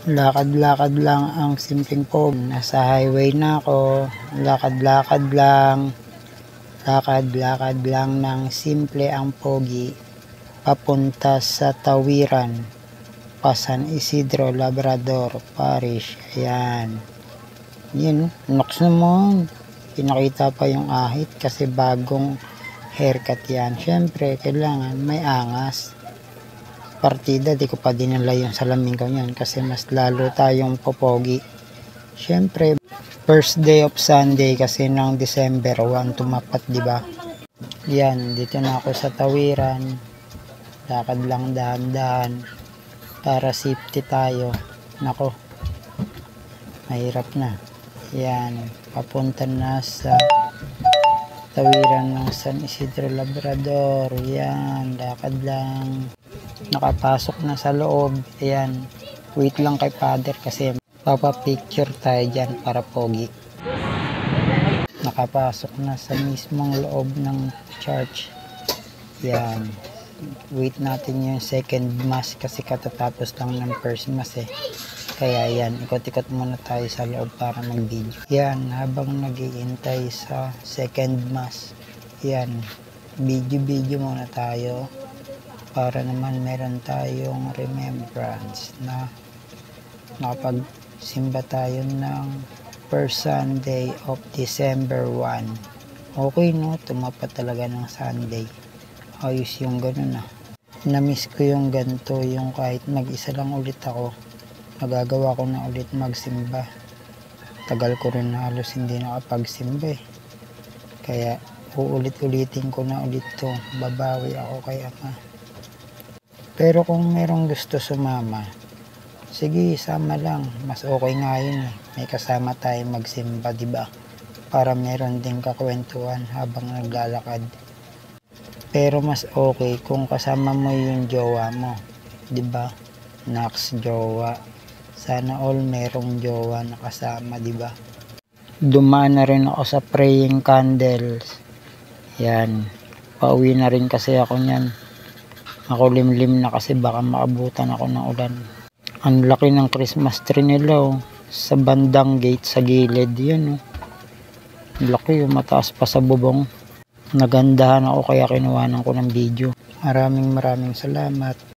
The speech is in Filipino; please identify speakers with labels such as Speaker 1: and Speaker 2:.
Speaker 1: Lakad-lakad lang ang simpleng pogi. Nasa highway na ako. Lakad-lakad lang. Lakad-lakad lang ng simple ang pogi. Papunta sa Tawiran. San Isidro, Labrador Parish. Ayan. Yun, noks naman. Pinakita pa yung ahit kasi bagong haircut yan. Syempre, kailangan may angas. Partida, di ko pa dinala yung salamin ko yan kasi mas lalo tayong popogi. Syempre, first day of Sunday kasi ng December 1 tumapat, di ba? Yan, dito na ako sa Tawiran. Lakad lang dahan-dahan para safety tayo. Nako, mahirap na. Yan, papunta na sa Tawiran ng San Isidro, Labrador. Yan, lakad lang. Nakapasok na sa loob. Ayan, wait lang kay Father kasi papapicture tayo dyan para pogi. Nakapasok na sa mismong loob ng church. Yan, wait natin yung second mass kasi katatapos lang ng first mass eh. Kaya yan, ikot-ikot muna tayo sa loob para mag-video. Yan, habang nag-iintay sa second mass, yan, video muna tayo para naman meron tayong remembrance na nakapagsimba tayo ng first Sunday of December 1. Okay no, tumapat talaga ng Sunday. Ayos yung ganun ah. Na-miss ko yung ganito, yung kahit mag-isa lang ulit ako, magagawa ko na ulit magsimba. Tagal ko rin halos hindi nakapagsimba eh. Kaya uulit-ulitin ko na ulit to. Babawi ako kay Ama. Pero kung merong gusto sumama, sige, sama lang. Mas okay nga yun eh. May kasama tayo magsimba, diba? Para meron din kakwentuhan habang naglalakad. Pero mas okay kung kasama mo yung jowa mo, diba? Naks jowa. Sana all merong jowa na kasama, diba? Dumaan na rin ako sa praying candles. Yan. Pauwi na rin kasi ako niyan. Ako limlim na kasi baka maabutan ako ng ulan. Ang laki ng Christmas tree nila oh. Sa bandang gate sa gilid yan oh. Laki oh, mataas pa sa bubong. Nagandahan ako kaya kinuhanan ko ng video. Maraming salamat.